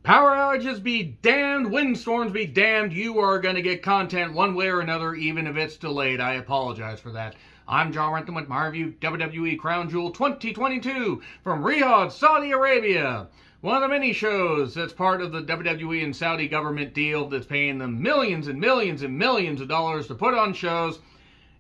Power outages be damned, windstorms be damned, you are going to get content one way or another, even if it's delayed. I apologize for that. I'm John Rentham with my review, WWE Crown Jewel 2022 from Riyadh, Saudi Arabia. One of the many shows that's part of the WWE and Saudi government deal that's paying them millions and millions and millions of dollars to put on shows.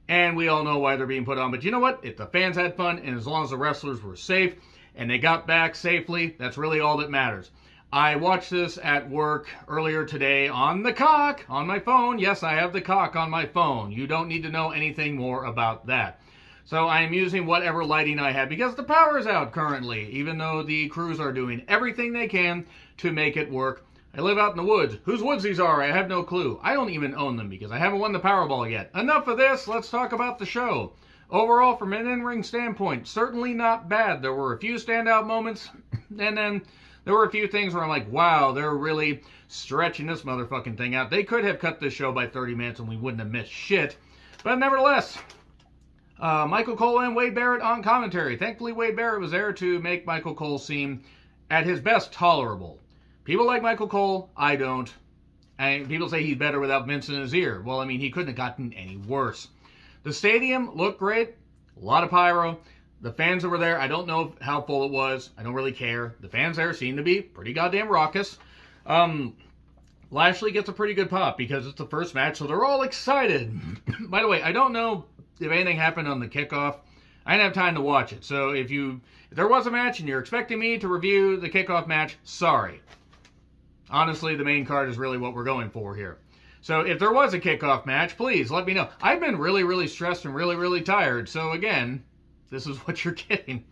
And we all know why they're being put on. But you know what? If the fans had fun, and as long as the wrestlers were safe, and they got back safely, that's really all that matters. I watched this at work earlier today on the cock, on my phone. Yes, I have the cock on my phone. You don't need to know anything more about that. So I am using whatever lighting I have because the power is out currently, even though the crews are doing everything they can to make it work. I live out in the woods. Whose woods these are, I have no clue. I don't even own them because I haven't won the Powerball yet. Enough of this, let's talk about the show. Overall, from an in-ring standpoint, certainly not bad. There were a few standout moments, and then there were a few things where I'm like, wow, they're really stretching this motherfucking thing out. They could have cut this show by 30 minutes and we wouldn't have missed shit. But nevertheless, Michael Cole and Wade Barrett on commentary. Thankfully, Wade Barrett was there to make Michael Cole seem at his best tolerable. People like Michael Cole, I don't. And people say he's better without Vince in his ear. Well, I mean, he couldn't have gotten any worse. The stadium looked great. A lot of pyro. The fans that were there, I don't know how full it was. I don't really care. The fans there seem to be pretty goddamn raucous. Lashley gets a pretty good pop because it's the first match, so they're all excited. By the way, I don't know if anything happened on the kickoff. I didn't have time to watch it. So if there was a match and you're expecting me to review the kickoff match, sorry. Honestly, the main card is really what we're going for here. So if there was a kickoff match, please let me know. I've been really, really stressed and really, really tired. So again, this is what you're getting.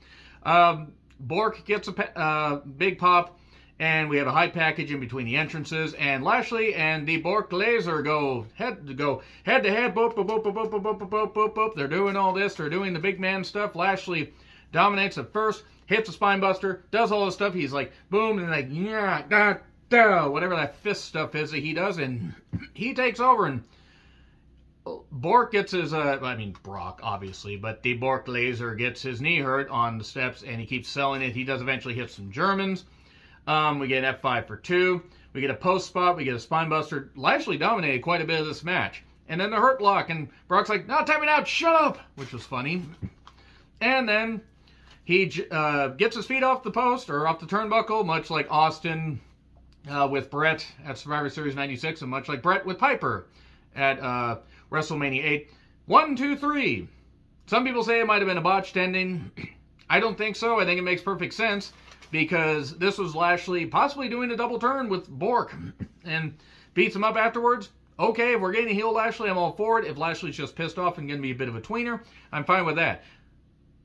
Bork gets a big pop, and we have a high package in between the entrances. And Lashley and the Bork laser go head to head. Boop, boop, boop, boop, boop, boop, boop, boop, boop, boop. They're doing all this. They're doing the big man stuff. Lashley dominates at first, hits a spine buster, does all this stuff. He's like, boom, and like, yeah, whatever that fist stuff is that he does, and he takes over, and Bork gets his, Brock, obviously, but the Bork laser gets his knee hurt on the steps, and he keeps selling it. He does eventually hit some Germans. We get an F5 for 2. We get a post spot. We get a spine buster. Lashley dominated quite a bit of this match. And then the hurt lock, and Brock's like, no, time it out, shut up, which was funny. And then he gets his feet off the post, or off the turnbuckle, much like Austin with Brett at Survivor Series 96, and much like Brett with Piper at WrestleMania 8. 1, 2, 3. Some people say it might have been a botched ending. I don't think so. I think it makes perfect sense because this was Lashley possibly doing a double turn with Bork and beats him up afterwards. Okay, if we're getting a heel Lashley, I'm all for it. If Lashley's just pissed off and going to be a bit of a tweener, I'm fine with that.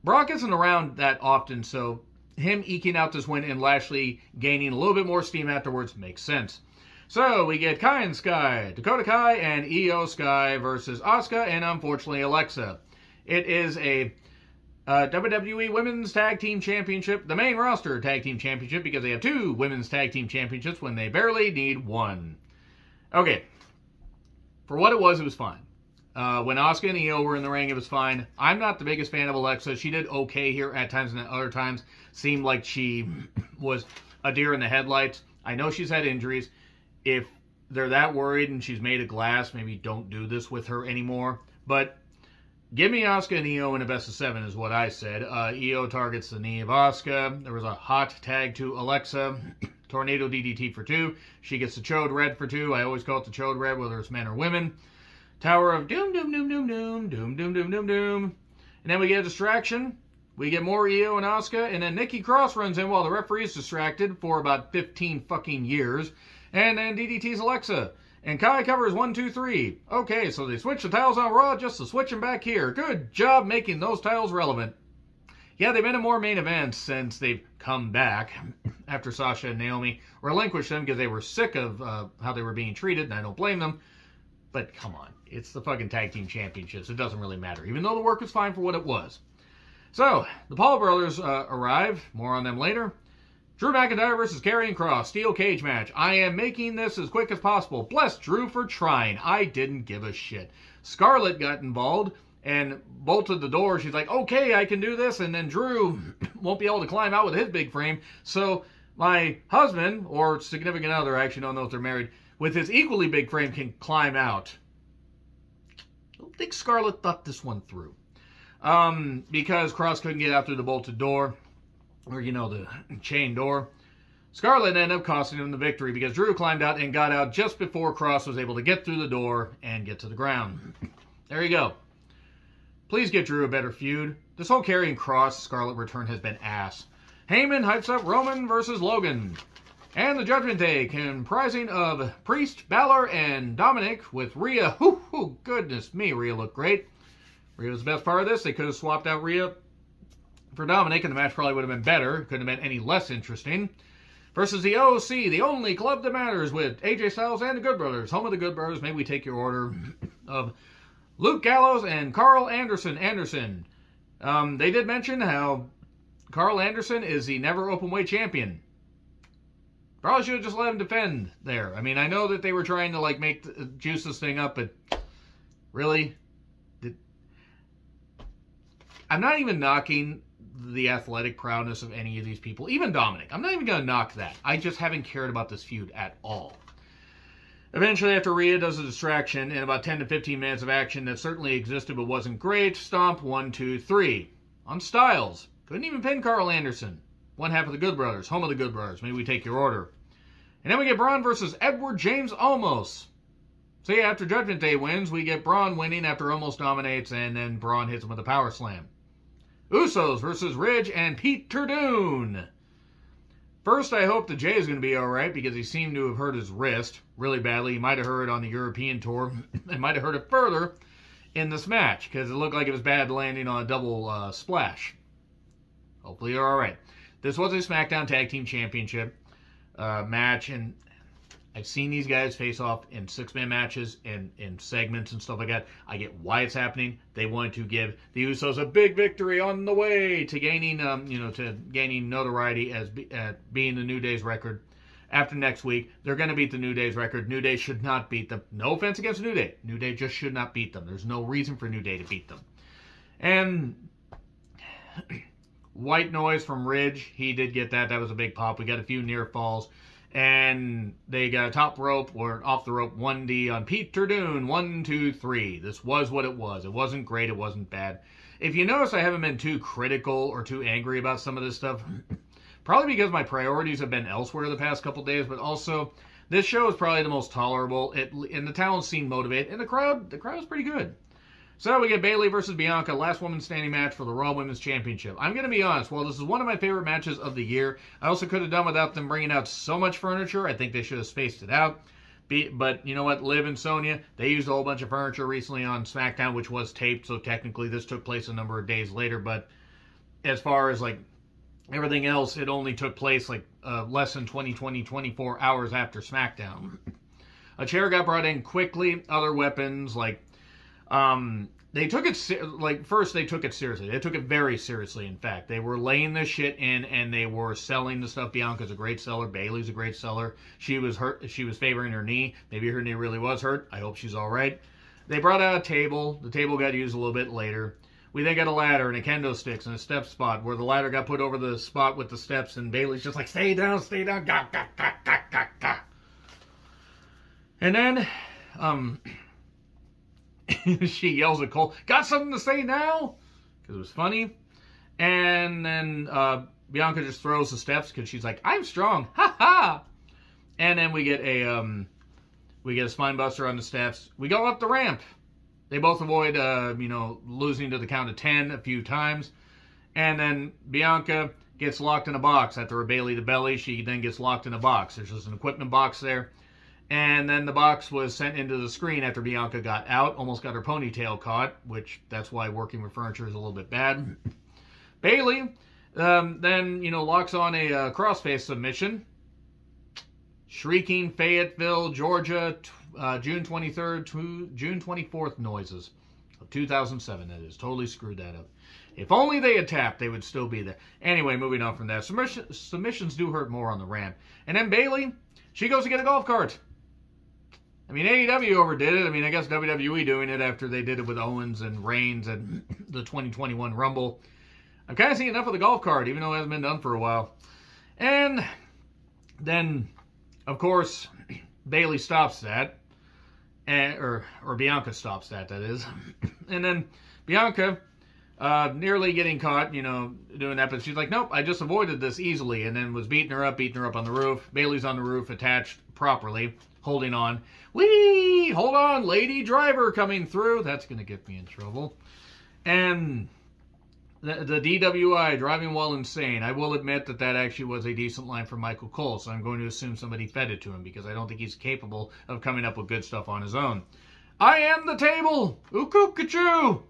Brock isn't around that often, so him eking out this win and Lashley gaining a little bit more steam afterwards makes sense. So we get Kai and Sky, Dakota Kai and Io Sky versus Asuka and unfortunately Alexa. It is a WWE Women's Tag Team Championship, the main roster Tag Team Championship, because they have 2 Women's Tag Team Championships when they barely need 1. Okay, for what it was fine. When Asuka and Io were in the ring, it was fine. I'm not the biggest fan of Alexa. She did okay here at times, and at other times seemed like she was a deer in the headlights. I know she's had injuries. If they're that worried and she's made of glass, maybe don't do this with her anymore. But give me Asuka and Io in a best of 7 is what I said. Io targets the knee of Asuka. There was a hot tag to Alexa. Tornado DDT for 2. She gets the Chode Red for 2. I always call it the Chode Red, whether it's men or women. Tower of Doom, Doom, Doom, Doom, Doom, Doom, Doom, Doom, Doom, Doom. And then we get a distraction. We get more Io and Asuka. And then Nikki Cross runs in while the referee is distracted for about 15 fucking years. And then DDT's Alexa. And Kai covers 1, 2, 3. Okay, so they switch the titles on Raw just to switch them back here. Good job making those titles relevant. Yeah, they've been in more main events since they've come back after Sasha and Naomi relinquished them because they were sick of how they were being treated, and I don't blame them. But come on, it's the fucking Tag Team Championships. It doesn't really matter, even though the work was fine for what it was. So, the Paul brothers arrive. More on them later. Drew McIntyre versus Karrion Kross, steel cage match. I am making this as quick as possible. Bless Drew for trying. I didn't give a shit. Scarlett got involved and bolted the door. She's like, okay, I can do this. And then Drew won't be able to climb out with his big frame. So my husband, or significant other, I actually don't know if they're married, with his equally big frame can climb out. I don't think Scarlett thought this one through. Because Cross couldn't get out through the bolted door, or, the chain door. Scarlett ended up costing him the victory because Drew climbed out and got out just before Cross was able to get through the door and get to the ground. There you go. Please get Drew a better feud. This whole carrying Cross Scarlett return has been ass. Heyman hypes up Roman versus Logan. And the Judgment Day, comprising of Priest, Balor, and Dominic, with Rhea. Goodness me, Rhea looked great. Rhea was the best part of this. They could have swapped out Rhea for Dominic, and the match probably would have been better. Couldn't have been any less interesting. Versus the OC, the only club that matters, with AJ Styles and the Good Brothers. Home of the Good Brothers. May we take your order of Luke Gallows and Carl Anderson. They did mention how Carl Anderson is the never openweight champion. Probably should have just let him defend there. I mean, I know that they were trying to juice this thing up, but really, I'm not even knocking the athletic prowess of any of these people. Even Dominic. I'm not even going to knock that. I just haven't cared about this feud at all. Eventually, after Rhea does a distraction, in about 10 to 15 minutes of action that certainly existed but wasn't great, stomp 1, 2, 3. On Styles. Couldn't even pin Carl Anderson. One half of the Good Brothers. Home of the Good Brothers. May we take your order. And then we get Braun versus Edward James Olmos. So yeah, after Judgment Day wins, we get Braun winning after Omos dominates, and then Braun hits him with a power slam. Usos versus Ridge and Pete Turdoon. First, I hope that Jay is going to be alright, because he seemed to have hurt his wrist really badly. He might have hurt it on the European tour, and might have hurt it further in this match, because it looked like it was bad landing on a double splash. Hopefully you're alright. This was a SmackDown Tag Team Championship match, and I've seen these guys face off in six-man matches and in segments and stuff like that. I get why it's happening. They wanted to give the Usos a big victory on the way to gaining, to gaining notoriety as being the New Day's record. After next week, they're going to beat the New Day's record. New Day should not beat them. No offense against New Day. New Day just should not beat them. There's no reason for New Day to beat them. And white noise from Ridge. He did get that. That was a big pop. We got a few near falls. And they got a top rope or off the rope 1D on Pete Turdoon. 1, 2, 3. This was what it was. It wasn't great. It wasn't bad. If you notice, I haven't been too critical or too angry about some of this stuff. Probably because my priorities have been elsewhere the past couple days. But also, this show is probably the most tolerable. And the talent seemed motivated. And the crowd was pretty good. So we get Bayley versus Bianca, last woman standing match for the Raw Women's Championship. I'm going to be honest, while this is one of my favorite matches of the year, I also could have done without them bringing out so much furniture. I think they should have spaced it out. But you know what, Liv and Sonya, they used a whole bunch of furniture recently on SmackDown, which was taped, so technically this took place a number of days later. But as far as everything else, it only took place less than 24 hours after SmackDown. A chair got brought in quickly, other weapons they took it, first they took it seriously. They took it very seriously, in fact. They were laying this shit in, and they were selling the stuff. Bianca's a great seller. Bayley's a great seller. She was hurt. She was favoring her knee. Maybe her knee really was hurt. I hope she's all right. They brought out a table. The table got used a little bit later. We then got a ladder and a kendo sticks and a step spot where the ladder got put over the spot with the steps, and Bayley's just like, stay down, ga, ga, ga, ga, ga, ga. And then, she yells at Cole, got something to say now? Because it was funny. And then Bianca just throws the steps because she's like, I'm strong. Ha ha. And then we get a spine buster on the steps. We go up the ramp. They both avoid, losing to the count of 10 a few times. And then Bianca gets locked in a box. After a Bayley to belly, she then gets locked in a box. There's just an equipment box there. And then the box was sent into the screen after Bianca got out. Almost got her ponytail caught, which that's why working with furniture is a little bit bad. Bayley then, locks on a crossface submission. Shrieking Fayetteville, Georgia, June 23rd to June 24th noises of 2007. That is. Totally screwed that up. If only they had tapped, they would still be there. Anyway, moving on from that. Submissions do hurt more on the ramp. And then Bayley, she goes to get a golf cart. I mean, AEW overdid it. I mean, I guess WWE doing it after they did it with Owens and Reigns and the 2021 Rumble. I'm kind of seeing enough of the golf cart, even though it hasn't been done for a while. And Then, of course, Bayley stops that. Or Bianca stops that is. And then Bianca, nearly getting caught, doing that, but she's like, nope, I just avoided this easily, and then was beating her up on the roof. Bayley's on the roof, attached properly, holding on. Whee! Hold on, lady driver coming through. That's going to get me in trouble. And the DWI, driving while insane. I will admit that actually was a decent line from Michael Cole, so I'm going to assume somebody fed it to him, because I don't think he's capable of coming up with good stuff on his own. I am the table! Ukoo-ka-choo!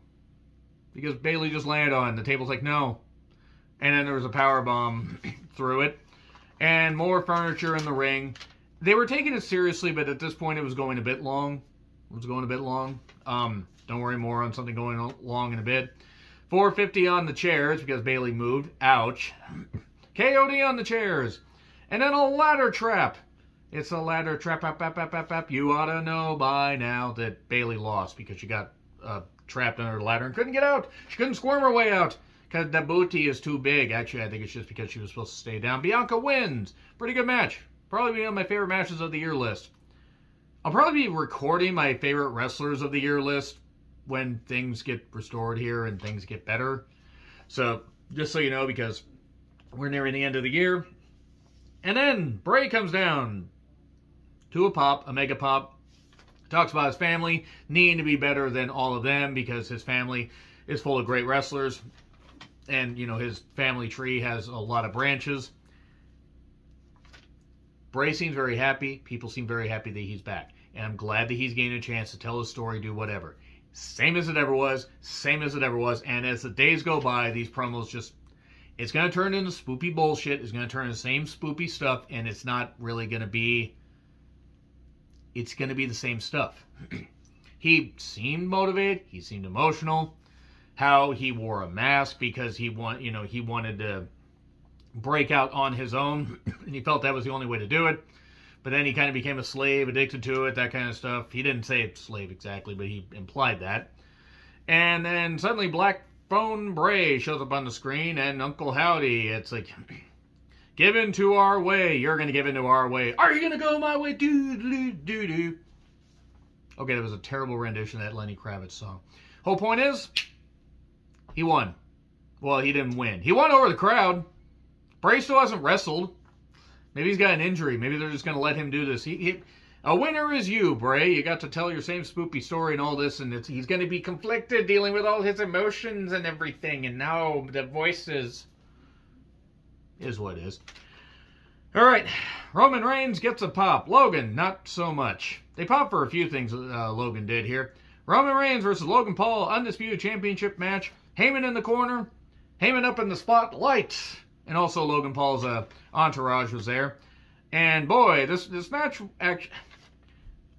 Because Bayley just landed on it. The table's like, no. And then there was a power bomb through it. And more furniture in the ring. They were taking it seriously, but at this point it was going a bit long. Don't worry, more on something going along in a bit. 450 on the chairs because Bayley moved. Ouch. KOD on the chairs. And then a ladder trap. It's a ladder trap. You ought to know by now that Bayley lost because she got trapped under the ladder and couldn't get out. She couldn't squirm her way out because the booty is too big. Actually, I think it's just because she was supposed to stay down. Bianca wins. Pretty good match. Probably one of my favorite matches of the year list. I'll probably be recording my favorite wrestlers of the year list when things get restored here and things get better. So, just so you know, because we're nearing the end of the year. And then Bray comes down to a mega pop. Talks about his family needing to be better than all of them because his family is full of great wrestlers. And, his family tree has a lot of branches. Bray seems very happy. People seem very happy that he's back. And I'm glad that he's getting a chance to tell his story, do whatever. Same as it ever was. And as the days go by, these promos just... It's going to turn into spoopy bullshit. It's going to turn into the same spoopy stuff. And it's not really going to be... It's going to be the same stuff. He seemed motivated. He seemed emotional. How he wore a mask because he wanted to break out on his own. And he felt that was the only way to do it. But then he kind of became a slave, addicted to it, that kind of stuff. He didn't say slave exactly, but he implied that. And then suddenly Black Phone Bray shows up on the screen, and Uncle Howdy, it's like, give in to our way. You're going to give in to our way. Are you going to go my way? Do-do-do-do. Okay, that was a terrible rendition of that Lenny Kravitz song. Whole point is, he won. Well, he didn't win. He won over the crowd. Bray still hasn't wrestled. Maybe he's got an injury. Maybe they're just going to let him do this. A winner is you, Bray. You got to tell your same spoopy story and all this, and he's going to be conflicted, dealing with all his emotions and everything, and now the voices is what it is. All right, Roman Reigns gets a pop. Logan, not so much. They pop for a few things Logan did here. Roman Reigns versus Logan Paul, Undisputed Championship match. Heyman in the corner. Heyman up in the spotlight. And also Logan Paul's entourage was there. And boy, this match, actually,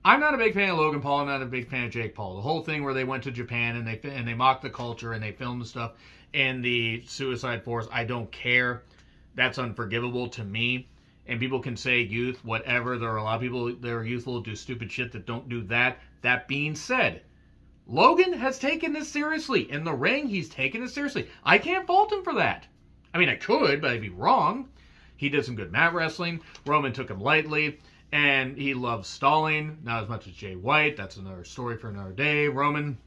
I'm not a big fan of Logan Paul. I'm not a big fan of Jake Paul. The whole thing where they went to Japan and they mocked the culture and they filmed the stuff in the Suicide Force, I don't care. That's unforgivable to me. And people can say youth, whatever. There are a lot of people that are youthful, do stupid shit that don't do that. That being said, Logan has taken this seriously. In the ring, he's taken it seriously. I can't fault him for that. I mean, I could, but I'd be wrong. He did some good mat wrestling. Roman took him lightly. And he loves stalling. Not as much as Jay White. That's another story for another day. Roman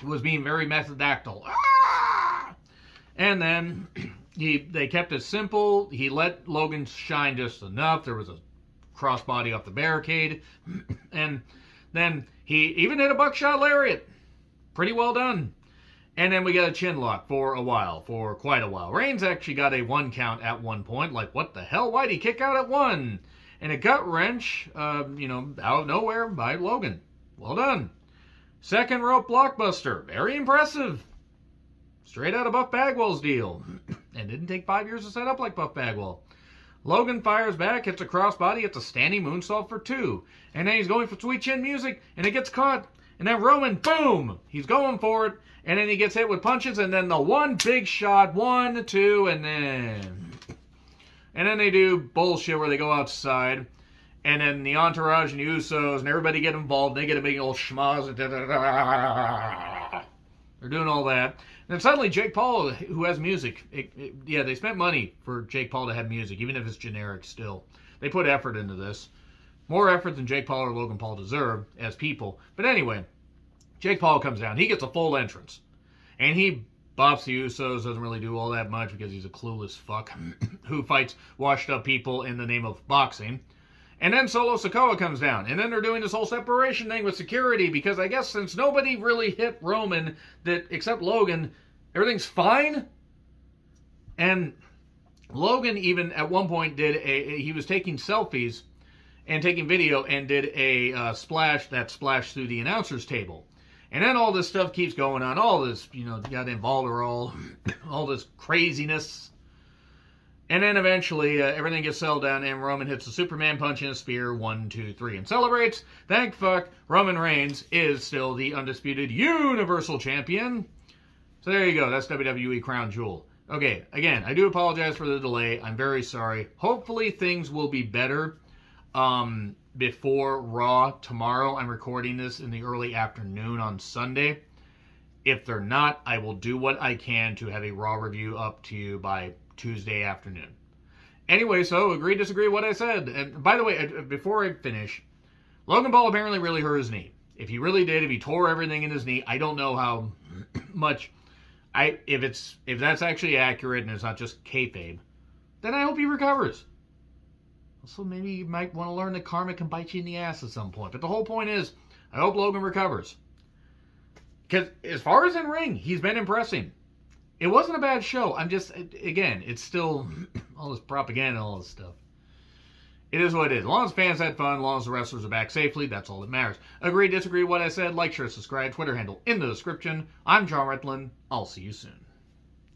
was being very methodactyl. Ah! And then they kept it simple. He let Logan shine just enough. There was a crossbody off the barricade. And then he even hit a buckshot lariat. Pretty well done. And then we got a chin lock for quite a while. Reigns actually got a 1 count at one point. Like, what the hell? Why'd he kick out at 1? And a gut wrench, out of nowhere by Logan. Well done. Second rope blockbuster. Very impressive. Straight out of Buff Bagwell's deal. And didn't take 5 years to set up like Buff Bagwell. Logan fires back, hits a crossbody, hits a standing moonsault for 2. And then he's going for sweet chin music, and it gets caught. And then Roman, boom! He's going for it. And then he gets hit with punches, and then the one big shot, 1, 2, and then they do bullshit where they go outside, and then the entourage and the Usos and everybody get involved, and they get a big old schmoz, and they're doing all that. And then suddenly Jake Paul, who has music, they spent money for Jake Paul to have music, even if it's generic still. They put effort into this. More effort than Jake Paul or Logan Paul deserve as people. But anyway, Jake Paul comes down. He gets a full entrance. And he bops the Usos, doesn't really do all that much because he's a clueless fuck who fights washed up people in the name of boxing. And then Solo Sikoa comes down. And then they're doing this whole separation thing with security because I guess since nobody really hit Roman, that except Logan, everything's fine. And Logan even at one point he was taking selfies and taking video and did a splash through the announcer's table. And then all this stuff keeps going on. All this, got involved or all this craziness. And then eventually everything gets settled down and Roman hits a Superman punch and a spear, 1, 2, 3, and celebrates. Thank fuck, Roman Reigns is still the undisputed Universal Champion. So there you go. That's WWE Crown Jewel. Okay, again, I do apologize for the delay. I'm very sorry. Hopefully things will be better before Raw tomorrow. I'm recording this in the early afternoon on Sunday. If they're not, I will do what I can to have a Raw review up to you by Tuesday afternoon. Anyway, so agree, disagree what I said. And by the way, before I finish, Logan Paul apparently really hurt his knee. If he really did, if he tore everything in his knee, I don't know how much... If that's actually accurate and it's not just kayfabe, then I hope he recovers. Also, maybe you might want to learn that karma can bite you in the ass at some point. But the whole point is, I hope Logan recovers. Because as far as in ring, he's been impressing. It wasn't a bad show. I'm just, again, it's still all this propaganda and all this stuff. It is what it is. As long as fans had fun, as long as the wrestlers are back safely, that's all that matters. Agree, disagree what I said, like, share, subscribe, Twitter handle in the description. I'm John Retlin. I'll see you soon.